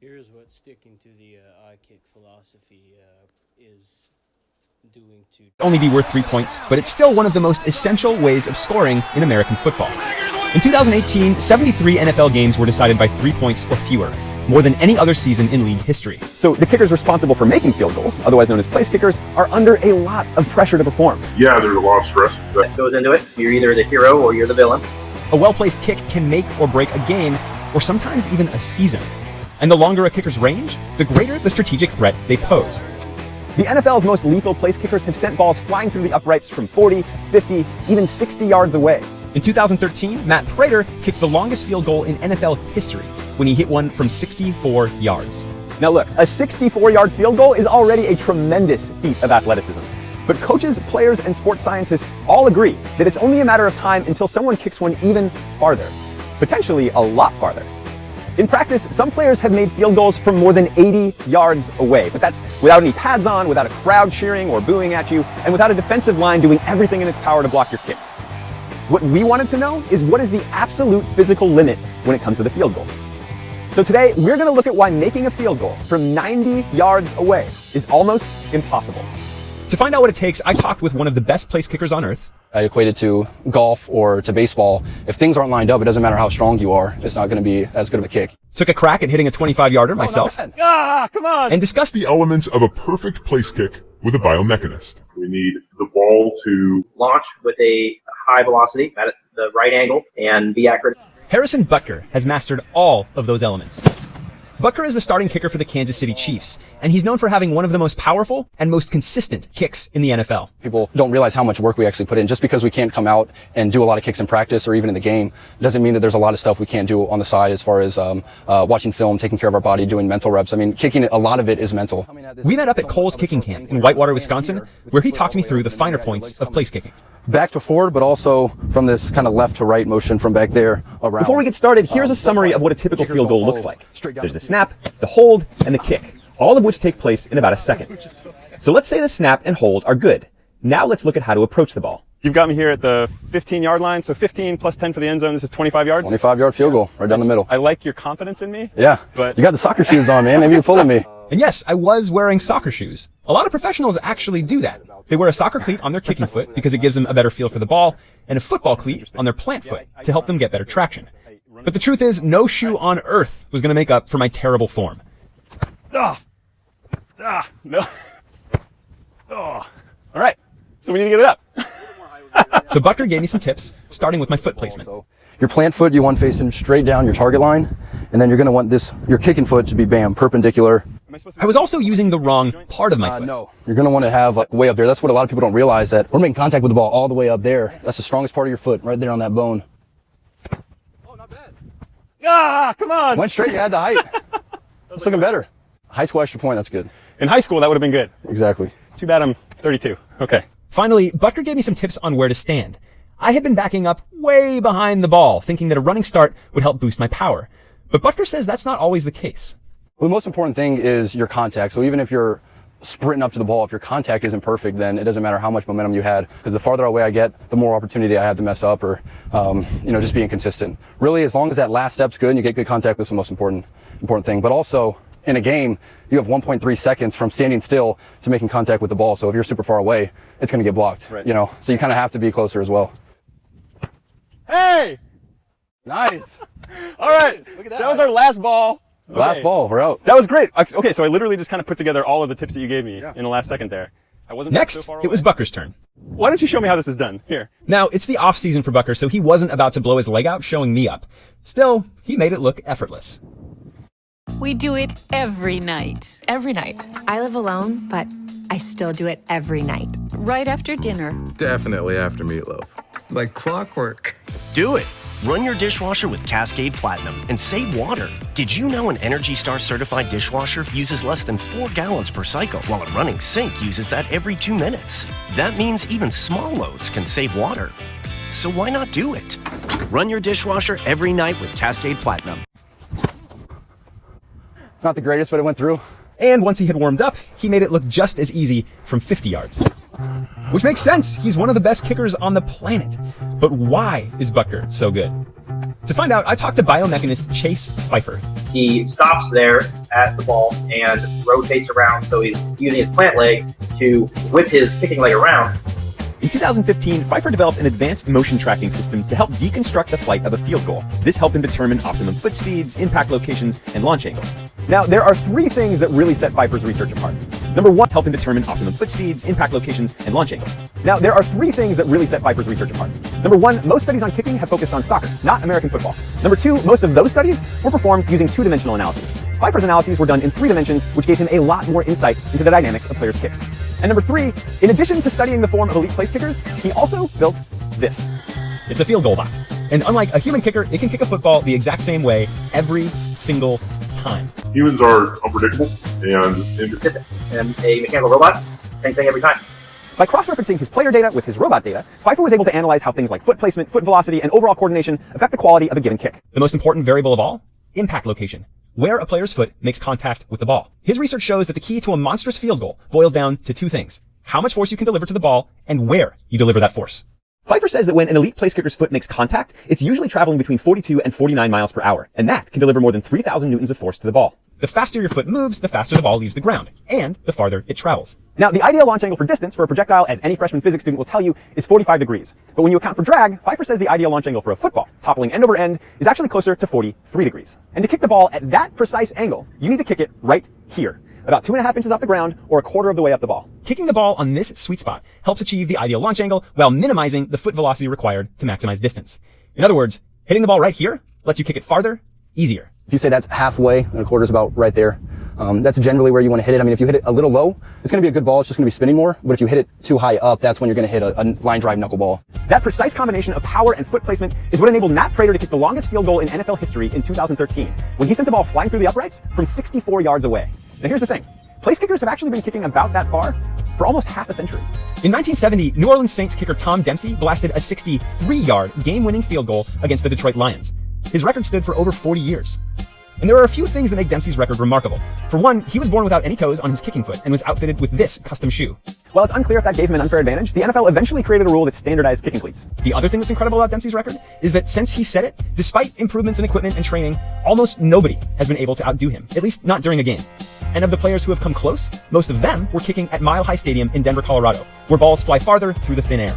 Here's what sticking to the I kick philosophy is doing to only be worth 3 points, but it's still one of the most essential ways of scoring in American football. In 2018, 73 NFL games were decided by 3 points or fewer, more than any other season in league history. So the kickers responsible for making field goals, otherwise known as place kickers, are under a lot of pressure to perform. Yeah, there's a lot of stress that goes into it. You're either the hero or you're the villain. A well-placed kick can make or break a game, or sometimes even a season. And the longer a kicker's range, the greater the strategic threat they pose. The NFL's most lethal place kickers have sent balls flying through the uprights from 40, 50, even 60 yards away. In 2013, Matt Prater kicked the longest field goal in NFL history when he hit one from 64 yards. Now look, a 64-yard field goal is already a tremendous feat of athleticism. But coaches, players, and sports scientists all agree that it's only a matter of time until someone kicks one even farther, potentially a lot farther. In practice, some players have made field goals from more than 80 yards away, but that's without any pads on, without a crowd cheering or booing at you, and without a defensive line doing everything in its power to block your kick. What we wanted to know is what is the absolute physical limit when it comes to the field goal. So today, we're going to look at why making a field goal from 90 yards away is almost impossible. To find out what it takes, I talked with one of the best place kickers on earth. I equate it to golf or to baseball. If things aren't lined up, it doesn't matter how strong you are. It's not going to be as good of a kick. Took a crack at hitting a 25-yarder myself. Come on! And discussed the elements of a perfect place kick with a biomechanist. We need the ball to launch with a high velocity at the right angle and be accurate. Harrison Butker has mastered all of those elements. Butker is the starting kicker for the Kansas City Chiefs, and he's known for having one of the most powerful and most consistent kicks in the NFL. People don't realize how much work we actually put in. Just because we can't come out and do a lot of kicks in practice or even in the game doesn't mean that there's a lot of stuff we can't do on the side as far as watching film, taking care of our body, doing mental reps. I mean, kicking, a lot of it is mental. We met up at Cole's kicking camp in Whitewater, Wisconsin, where he talked me through the finer points of place kicking. Back to forward, but also from this kind of left to right motion from back there around. Before we get started, here's a summary of what a typical field goal looks like. There's the snap, the hold, and the kick, all of which take place in about a second. So let's say the snap and hold are good. Now let's look at how to approach the ball. You've got me here at the 15-yard line, so 15 plus 10 for the end zone. This is 25 yards? 25-yard field goal, right down the middle. I like your confidence in me. Yeah, but you got the soccer shoes on, man. Maybe you're fooling me. And yes, I was wearing soccer shoes. A lot of professionals actually do that. They wear a soccer cleat on their kicking foot because it gives them a better feel for the ball, and a football cleat on their plant foot to help them get better traction. But the truth is, no shoe on earth was going to make up for my terrible form. No. All right, so we need to get it up. So Butker gave me some tips, starting with my foot placement. So your plant foot, you want facing straight down your target line, and then you're going to want your kicking foot to be, bam, perpendicular. I was also using the wrong part of my foot. No, you're going to want to have like way up there. That's what a lot of people don't realize, that we're making contact with the ball all the way up there. That's the strongest part of your foot, right there on that bone. Oh, not bad. Come on. Went straight, you had the height. It's looking better. High school extra point, that's good. In high school, that would have been good. Exactly. Too bad I'm 32. Okay. Finally, Butker gave me some tips on where to stand. I had been backing up way behind the ball, thinking that a running start would help boost my power. But Butker says that's not always the case. Well, the most important thing is your contact. So even if you're sprinting up to the ball, if your contact isn't perfect, then it doesn't matter how much momentum you had, because the farther away I get, the more opportunity I have to mess up or, just being consistent. Really, as long as that last step's good and you get good contact, that's the most important thing. But also, in a game, you have 1.3 seconds from standing still to making contact with the ball. So if you're super far away, it's going to get blocked, right. So you kind of have to be closer as well. Hey! Nice. All right. Look at that. That was our last ball. Last ball, we're out. That was great. Okay, so I literally just kind of put together all of the tips that you gave me in the last second there. I wasn't Next, so far away. it was Butker's turn. Why don't you show me how this is done? Here. Now, it's the off season for Butker, so he wasn't about to blow his leg out showing me up. Still, he made it look effortless. We do it every night. Every night. I live alone, but I still do it every night. Right after dinner. Definitely after meatloaf. Like clockwork. Do it. Run your dishwasher with Cascade Platinum and save water. Did you know an Energy Star certified dishwasher uses less than 4 gallons per cycle, while a running sink uses that every 2 minutes? That means even small loads can save water. So why not do it? Run your dishwasher every night with Cascade Platinum. Not the greatest, but it went through. And once he had warmed up, he made it look just as easy from 50 yards. Which makes sense. He's one of the best kickers on the planet. But why is Butker so good? To find out, I talked to biomechanist Chase Pfeiffer. He stops there at the ball and rotates around, so he's using his plant leg to whip his kicking leg around. In 2015, Pfeiffer developed an advanced motion tracking system to help deconstruct the flight of a field goal. This helped him determine optimum foot speeds, impact locations, and launch angle. Now, there are 3 things that really set Pfeiffer's research apart. Number 1, helped him determine optimum foot speeds, impact locations, and launch angle. Now, there are 3 things that really set Pfeiffer's research apart. Number 1, most studies on kicking have focused on soccer, not American football. Number 2, most of those studies were performed using 2-dimensional analyses. Pfeiffer's analyses were done in 3 dimensions, which gave him a lot more insight into the dynamics of players' kicks. And number 3, in addition to studying the form of elite place kickers, he also built this. It's a field goal bot. And unlike a human kicker, it can kick a football the exact same way every single time. Humans are unpredictable and inconsistent. And a mechanical robot, same thing every time. By cross-referencing his player data with his robot data, Pfeiffer was able to analyze how things like foot placement, foot velocity, and overall coordination affect the quality of a given kick. The most important variable of all? Impact location. Where a player's foot makes contact with the ball. His research shows that the key to a monstrous field goal boils down to 2 things. How much force you can deliver to the ball, and where you deliver that force. Pfeiffer says that when an elite place kicker's foot makes contact, it's usually traveling between 42 and 49 miles per hour, and that can deliver more than 3,000 newtons of force to the ball. The faster your foot moves, the faster the ball leaves the ground, and the farther it travels. Now, the ideal launch angle for distance for a projectile, as any freshman physics student will tell you, is 45 degrees. But when you account for drag, Pfeiffer says the ideal launch angle for a football, toppling end over end, is actually closer to 43 degrees. And to kick the ball at that precise angle, you need to kick it right here, about 2.5 inches off the ground or a quarter of the way up the ball. Kicking the ball on this sweet spot helps achieve the ideal launch angle while minimizing the foot velocity required to maximize distance. In other words, hitting the ball right here lets you kick it farther, easier. If you say that's halfway, and a quarter's about right there, that's generally where you want to hit it. I mean, if you hit it a little low, it's going to be a good ball. It's just going to be spinning more. But if you hit it too high up, that's when you're going to hit a line drive knuckleball. That precise combination of power and foot placement is what enabled Matt Prater to kick the longest field goal in NFL history in 2013, when he sent the ball flying through the uprights from 64 yards away. Now here's the thing. Place kickers have actually been kicking about that far for almost half a century. In 1970, New Orleans Saints kicker Tom Dempsey blasted a 63-yard game-winning field goal against the Detroit Lions. His record stood for over 40 years. And there are a few things that make Dempsey's record remarkable. For one, he was born without any toes on his kicking foot and was outfitted with this custom shoe. While it's unclear if that gave him an unfair advantage, the NFL eventually created a rule that standardized kicking cleats. The other thing that's incredible about Dempsey's record is that since he set it, despite improvements in equipment and training, almost nobody has been able to outdo him, at least not during a game. And of the players who have come close, most of them were kicking at Mile High Stadium in Denver, Colorado, where balls fly farther through the thin air.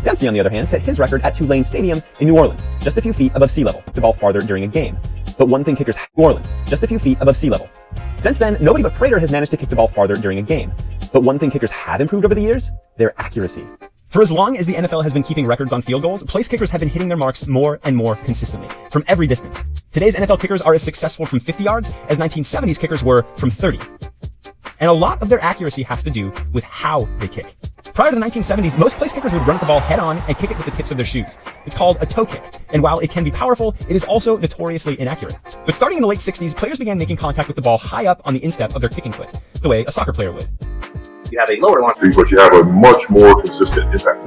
Dempsey, on the other hand, set his record at Tulane Stadium in New Orleans, just a few feet above sea level, the ball farther during a game. But one thing kickers New Orleans, just a few feet above sea level. Since then, nobody but Prater has managed to kick the ball farther during a game. But one thing kickers have improved over the years, their accuracy. For as long as the NFL has been keeping records on field goals, place kickers have been hitting their marks more and more consistently, from every distance. Today's NFL kickers are as successful from 50 yards as 1970s kickers were from 30. And a lot of their accuracy has to do with how they kick. Prior to the 1970s, most place kickers would run at the ball head on and kick it with the tips of their shoes. It's called a toe kick, and while it can be powerful, it is also notoriously inaccurate. But starting in the late 60s, players began making contact with the ball high up on the instep of their kicking foot, the way a soccer player would. You have a lower launch, but you have a much more consistent impact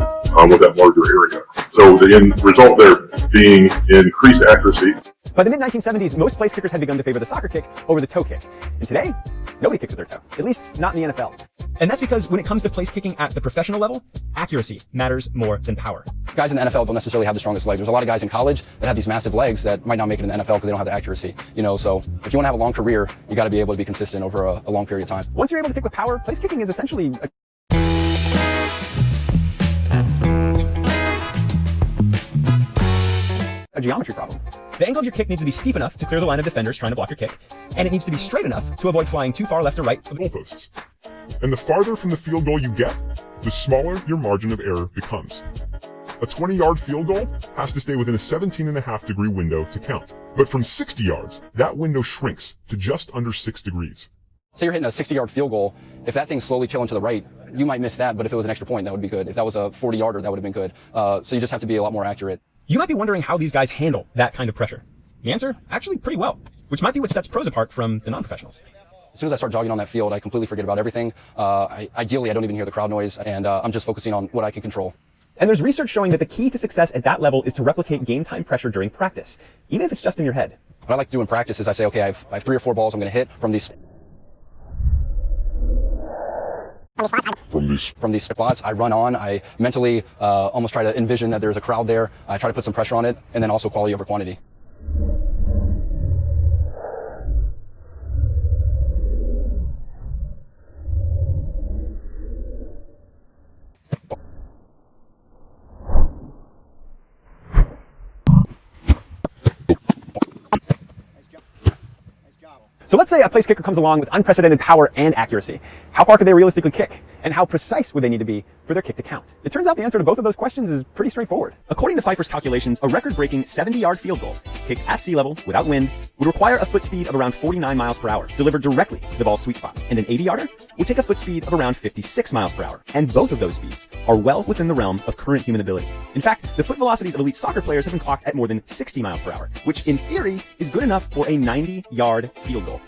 with that larger area. So the end result there being increased accuracy. By the mid-1970s, most place kickers had begun to favor the soccer kick over the toe kick. And today, nobody kicks with their toe, at least not in the NFL. And that's because when it comes to place kicking at the professional level, accuracy matters more than power. Guys in the NFL don't necessarily have the strongest legs. There's a lot of guys in college that have these massive legs that might not make it in the NFL because they don't have the accuracy. So if you want to have a long career, you got to be able to be consistent over a long period of time. Once you're able to kick with power, place kicking is essentially a geometry problem. The angle of your kick needs to be steep enough to clear the line of defenders trying to block your kick, and it needs to be straight enough to avoid flying too far left or right of the goalposts. And the farther from the field goal you get, the smaller your margin of error becomes. A 20-yard field goal has to stay within a 17.5-degree window to count. But from 60 yards, that window shrinks to just under 6 degrees. Say you're hitting a 60-yard field goal. If that thing's slowly killing to the right, you might miss that, but if it was an extra point, that would be good. If that was a 40-yarder, that would have been good. So you just have to be a lot more accurate. You might be wondering how these guys handle that kind of pressure. The answer, actually pretty well, which might be what sets pros apart from the non-professionals. As soon as I start jogging on that field, I completely forget about everything. Ideally, I don't even hear the crowd noise, and I'm just focusing on what I can control. And there's research showing that the key to success at that level is to replicate game time pressure during practice, even if it's just in your head. What I like to do in practice is I say, okay, I have 3 or 4 balls I'm going to hit from these spots. I run on. I mentally almost try to envision that there's a crowd there. I try to put some pressure on it, and then also quality over quantity. So let's say a place kicker comes along with unprecedented power and accuracy. How far could they realistically kick? And how precise would they need to be for their kick to count? It turns out the answer to both of those questions is pretty straightforward. According to Pfeiffer's calculations, a record-breaking 70-yard field goal, kicked at sea level without wind, would require a foot speed of around 49 miles per hour, delivered directly to the ball's sweet spot. And an 80-yarder would take a foot speed of around 56 miles per hour. And both of those speeds are well within the realm of current human ability. In fact, the foot velocities of elite soccer players have been clocked at more than 60 miles per hour, which in theory is good enough for a 90-yard field goal.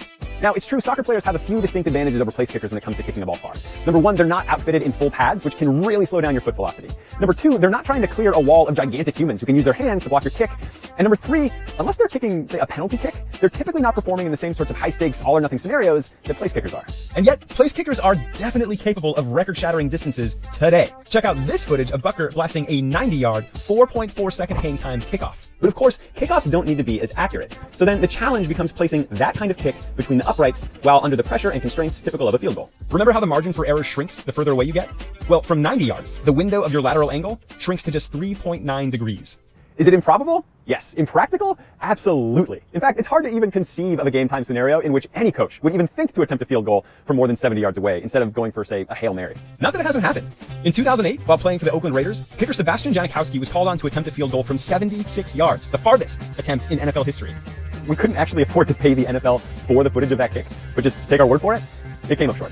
Now, it's true soccer players have a few distinct advantages over place kickers when it comes to kicking the ball far. Number one, they're not outfitted in full pads, which can really slow down your foot velocity. Number two, they're not trying to clear a wall of gigantic humans who can use their hands to block your kick. And number three, unless they're kicking, say, a penalty kick, they're typically not performing in the same sorts of high-stakes, all-or-nothing scenarios that place kickers are. And yet, place kickers are definitely capable of record-shattering distances today. Check out this footage of Butker blasting a 90-yard, 4.4-second hang time kickoff. But of course, kickoffs don't need to be as accurate. So then the challenge becomes placing that kind of kick between the uprights while under the pressure and constraints typical of a field goal. Remember how the margin for error shrinks the further away you get? Well, from 90 yards, the window of your lateral angle shrinks to just 3.9 degrees. Is it improbable? Yes. Impractical? Absolutely. In fact, it's hard to even conceive of a game time scenario in which any coach would even think to attempt a field goal from more than 70 yards away instead of going for, say, a Hail Mary. Not that it hasn't happened. In 2008, while playing for the Oakland Raiders, kicker Sebastian Janikowski was called on to attempt a field goal from 76 yards, the farthest attempt in NFL history. We couldn't actually afford to pay the NFL for the footage of that kick, but just take our word for it. It came up short.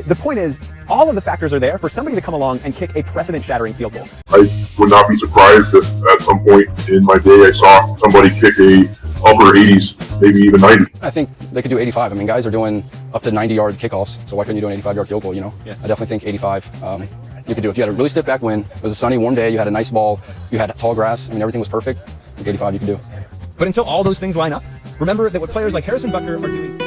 The point is, all of the factors are there for somebody to come along and kick a precedent-shattering field goal. I would not be surprised if at some point in my day I saw somebody kick a upper 80s, maybe even 90. I think they could do 85. I mean, guys are doing up to 90-yard kickoffs, so why couldn't you do an 85-yard field goal, you know? Yeah. I definitely think 85 you could do. If you had a really stiff back wind, it was a sunny, warm day, you had a nice ball, you had tall grass, I mean, everything was perfect, I think 85 you could do. But until all those things line up, remember that what players like Harrison Butker are doing